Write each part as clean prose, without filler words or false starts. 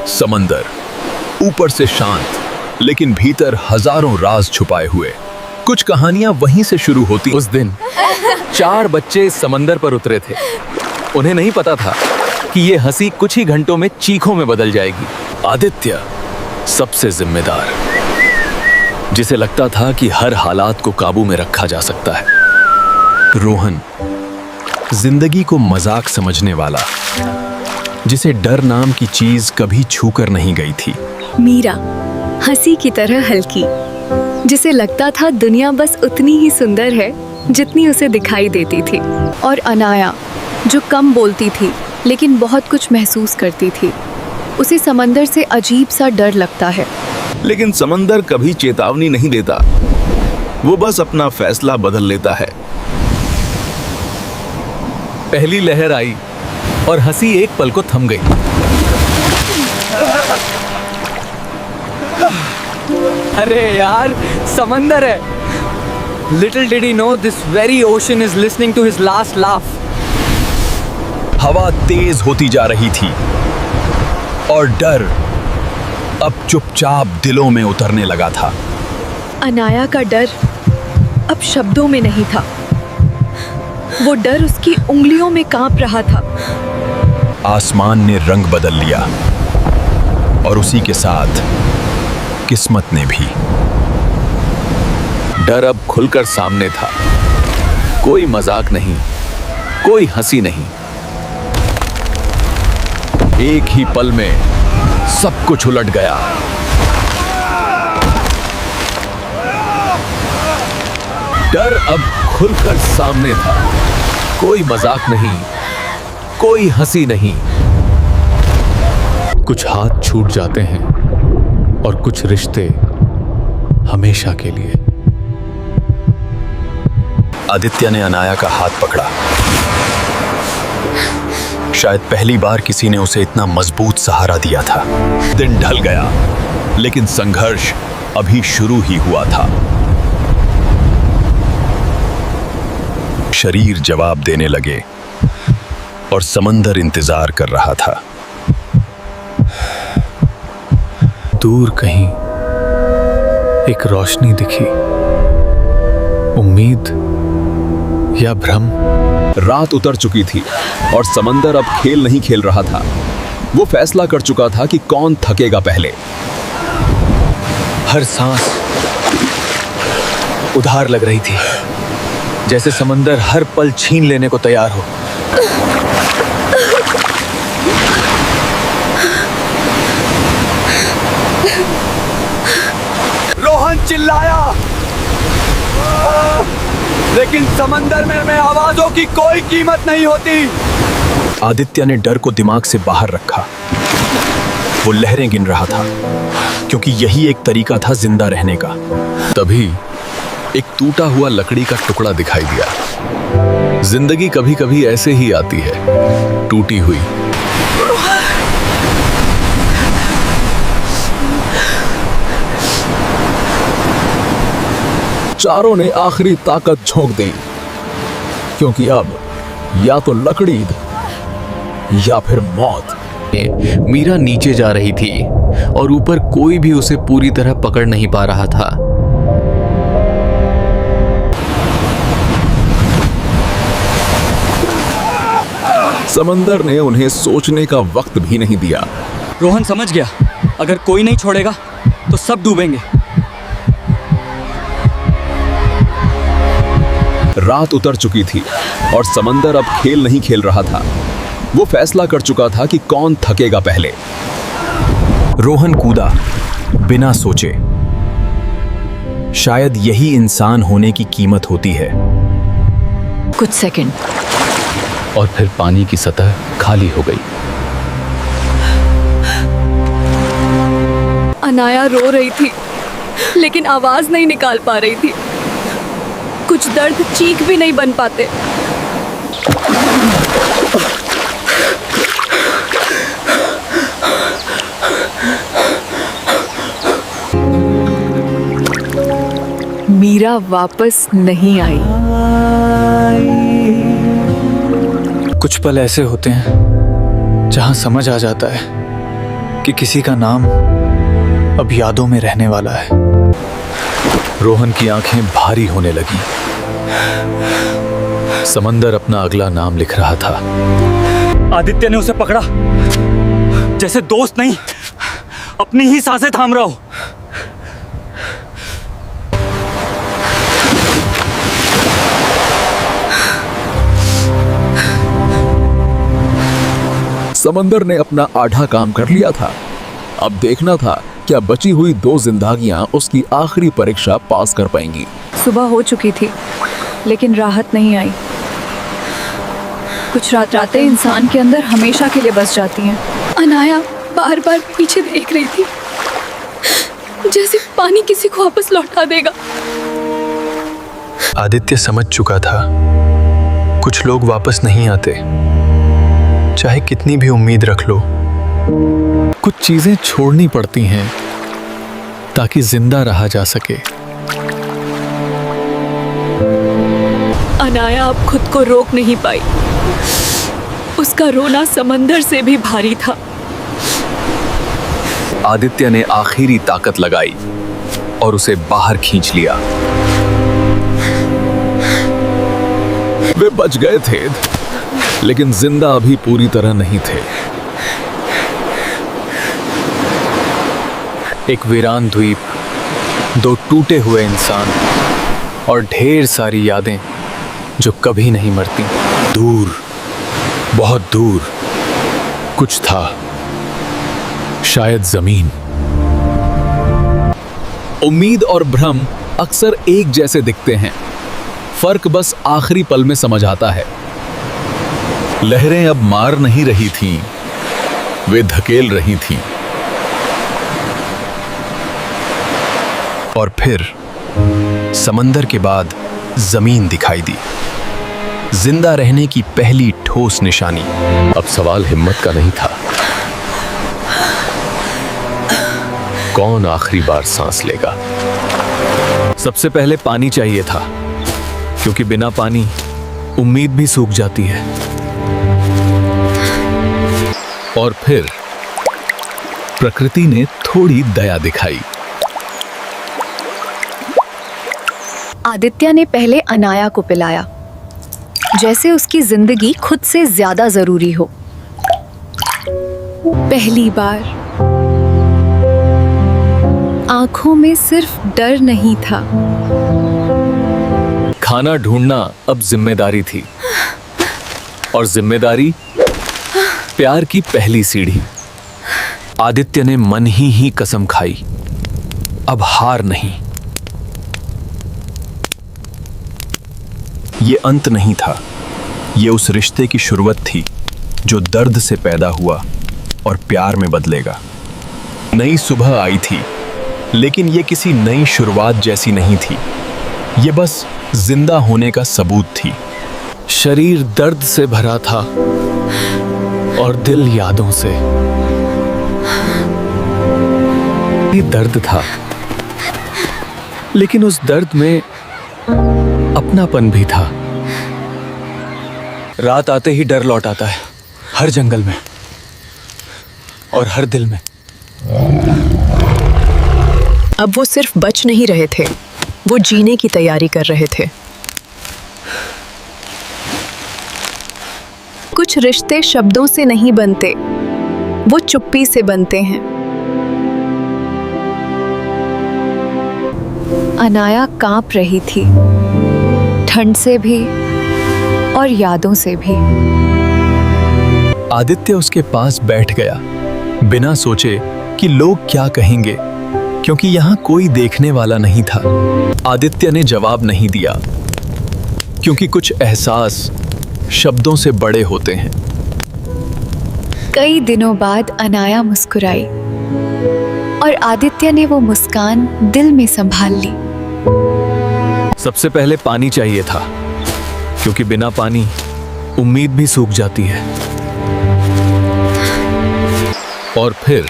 समंदर ऊपर से शांत, लेकिन भीतर हजारों राज छुपाए हुए। कुछ कहानियां वहीं से शुरू होती। उस दिन 4 बच्चे समंदर पर उतरे थे। उन्हें नहीं पता था कि ये हंसी कुछ ही घंटों में चीखों में बदल जाएगी। आदित्य सबसे जिम्मेदार, जिसे लगता था कि हर हालात को काबू में रखा जा सकता है। रोहन जिंदगी को मजाक समझने वाला, जिसे डर नाम की चीज कभी छूकर नहीं गई थी। मीरा हंसी की तरह हल्की, जिसे लगता था दुनिया बस उतनी ही सुंदर है जितनी उसे दिखाई देती थी। और अनाया, जो कम बोलती थी लेकिन बहुत कुछ महसूस करती थी। उसे समंदर से अजीब सा डर लगता है। लेकिन समंदर कभी चेतावनी नहीं देता, वो बस अपना फैसला बदल लेता है। पहली लहर आई और हंसी एक पल को थम गई। अरे यार, समंदर है। Little did he know this very ocean is listening to his last laugh. हवा तेज होती जा रही थी और डर अब चुपचाप दिलों में उतरने लगा था। अनाया का डर अब शब्दों में नहीं था, वो डर उसकी उंगलियों में कांप रहा था। आसमान ने रंग बदल लिया और उसी के साथ किस्मत ने भी। डर अब खुलकर सामने था। कोई मजाक नहीं, कोई हंसी नहीं। एक ही पल में सब कुछ उलट गया। डर अब खुलकर सामने था। कोई मजाक नहीं, कोई हंसी नहीं। कुछ हाथ छूट जाते हैं और कुछ रिश्ते हमेशा के लिए। आदित्य ने अनाया का हाथ पकड़ा। शायद पहली बार किसी ने उसे इतना मजबूत सहारा दिया था। दिन ढल गया, लेकिन संघर्ष अभी शुरू ही हुआ था। शरीर जवाब देने लगे और समंदर इंतजार कर रहा था। दूर कहीं एक रोशनी दिखी। उम्मीद या भ्रम? रात उतर चुकी थी और समंदर अब खेल नहीं खेल रहा था। वो फैसला कर चुका था कि कौन थकेगा पहले। हर सांस उधार लग रही थी, जैसे समंदर हर पल छीन लेने को तैयार हो। रोहन चिल्लाया, लेकिन समंदर में आवाजों की कोई कीमत नहीं होती। आदित्य ने डर को दिमाग से बाहर रखा। वो लहरें गिन रहा था, क्योंकि यही एक तरीका था जिंदा रहने का। तभी एक टूटा हुआ लकड़ी का टुकड़ा दिखाई दिया। जिंदगी कभी कभी ऐसे ही आती है, टूटी हुई। चारों ने आखिरी ताकत झोंक दी, क्योंकि अब या तो लकड़ी या फिर मौत। मीरा नीचे जा रही थी और ऊपर कोई भी उसे पूरी तरह पकड़ नहीं पा रहा था। समंदर ने उन्हें सोचने का वक्त भी नहीं दिया। रोहन समझ गया, अगर कोई नहीं छोड़ेगा तो सब डूबेंगे। रात उतर चुकी थी और समंदर अब खेल नहीं खेल रहा था। वो फैसला कर चुका था कि कौन थकेगा पहले। रोहन कूदा बिना सोचे। शायद यही इंसान होने की कीमत होती है। कुछ सेकंड और फिर पानी की सतह खाली हो गई। अनाया रो रही थी, लेकिन आवाज नहीं निकाल पा रही थी। कुछ दर्द चीख भी नहीं बन पाते। मीरा वापस नहीं आई। कुछ पल ऐसे होते हैं जहां समझ आ जाता है कि किसी का नाम अब यादों में रहने वाला है। रोहन की आंखें भारी होने लगी। समंदर अपना अगला नाम लिख रहा था। आदित्य ने उसे पकड़ा, जैसे दोस्त नहीं, अपनी ही सांसें थाम रहा हो। समंदर ने अपना आधा काम कर लिया था। अब देखना था क्या बची हुई 2 जिंदगियां उसकी आखिरी परीक्षा पास कर पाएंगी। सुबह हो चुकी थी लेकिन राहत नहीं आई। कुछ रातें इंसान के अंदर हमेशा के लिए बस जाती हैं। अनाया बार बार पीछे देख रही थी, जैसे पानी किसी को वापस लौटा देगा। आदित्य समझ चुका था कुछ लोग वापस नहीं आते, चाहे कितनी भी उम्मीद रख लो। कुछ चीजें छोड़नी पड़ती हैं ताकि जिंदा रहा जा सके। अनाया अब खुद को रोक नहीं पाई। उसका रोना समंदर से भी भारी था। आदित्य ने आखिरी ताकत लगाई और उसे बाहर खींच लिया। वे बच गए थे लेकिन जिंदा अभी पूरी तरह नहीं थे। एक वीरान द्वीप, 2 टूटे हुए इंसान और ढेर सारी यादें जो कभी नहीं मरती। दूर, बहुत दूर कुछ था, शायद जमीन। उम्मीद और भ्रम अक्सर एक जैसे दिखते हैं, फर्क बस आखिरी पल में समझ आता है। लहरें अब मार नहीं रही थीं, वे धकेल रही थीं। और फिर समंदर के बाद जमीन दिखाई दी, जिंदा रहने की पहली ठोस निशानी। अब सवाल हिम्मत का नहीं था। कौन आखिरी बार सांस लेगा? सबसे पहले पानी चाहिए था, क्योंकि बिना पानी उम्मीद भी सूख जाती है। और फिर प्रकृति ने थोड़ी दया दिखाई। आदित्य ने पहले अनाया को पिलाया, जैसे उसकी जिंदगी खुद से ज्यादा जरूरी हो। पहली बार आंखों में सिर्फ डर नहीं था। खाना ढूंढना अब जिम्मेदारी थी, और जिम्मेदारी प्यार की पहली सीढ़ी। आदित्य ने मन ही कसम खाई, अब हार नहीं। ये अंत नहीं था, ये उस रिश्ते की शुरुआत थी जो दर्द से पैदा हुआ और प्यार में बदलेगा। नई सुबह आई थी, लेकिन ये किसी नई शुरुआत जैसी नहीं थी। ये बस जिंदा होने का सबूत थी। शरीर दर्द से भरा था और दिल यादों से। ये दर्द था, लेकिन उस दर्द में अपनापन भी था। रात आते ही डर लौट आता है, हर जंगल में और हर दिल में। अब वो सिर्फ बच नहीं रहे थे, वो जीने की तैयारी कर रहे थे। कुछ रिश्ते शब्दों से नहीं बनते, वो चुप्पी से बनते हैं। अनाया कांप रही थी, ठंड से भी और यादों से भी। आदित्य उसके पास बैठ गया, बिना सोचे कि लोग क्या कहेंगे, क्योंकि यहाँ कोई देखने वाला नहीं था। आदित्य ने जवाब नहीं दिया, क्योंकि कुछ एहसास शब्दों से बड़े होते हैं। कई दिनों बाद अनाया मुस्कुराई और आदित्य ने वो मुस्कान दिल में संभाल ली। सबसे पहले पानी चाहिए था, क्योंकि बिना पानी उम्मीद भी सूख जाती है। और फिर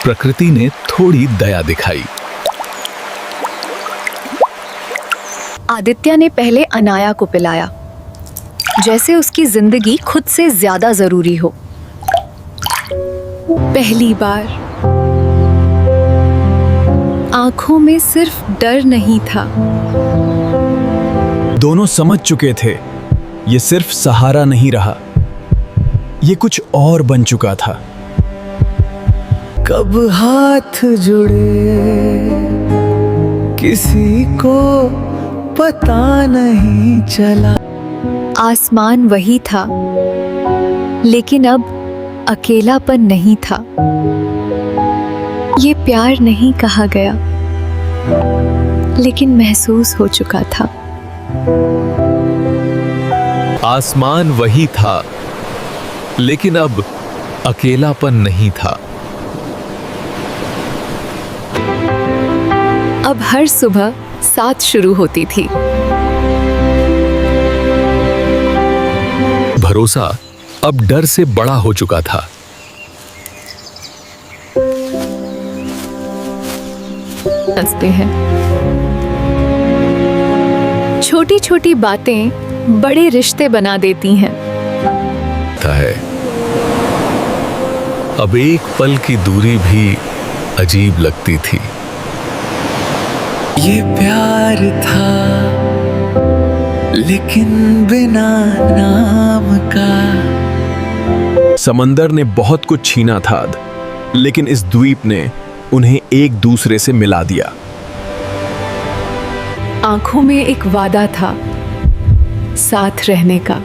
प्रकृति ने थोड़ी दया दिखाई। आदित्य ने पहले अनाया को पिलाया, जैसे उसकी जिंदगी खुद से ज्यादा जरूरी हो। पहली बार आंखों में सिर्फ डर नहीं था, दोनों समझ चुके थे ये सिर्फ सहारा नहीं रहा, ये कुछ और बन चुका था। कब हाथ जुड़े किसी को पता नहीं चला। आसमान वही था, लेकिन अब अकेलापन नहीं था। ये प्यार नहीं कहा गया, लेकिन महसूस हो चुका था। आसमान वही था, लेकिन अब अकेलापन नहीं था। अब हर सुबह साथ शुरू होती थी। भरोसा अब डर से बड़ा हो चुका था। हंसते हैं। छोटी छोटी बातें बड़े रिश्ते बना देती हैं। है अब एक पल की दूरी भी अजीब लगती थी। ये प्यार था लेकिन बिना नाम का। समंदर ने बहुत कुछ छीना था, लेकिन इस द्वीप ने उन्हें एक दूसरे से मिला दिया। आंखों में एक वादा था, साथ रहने का।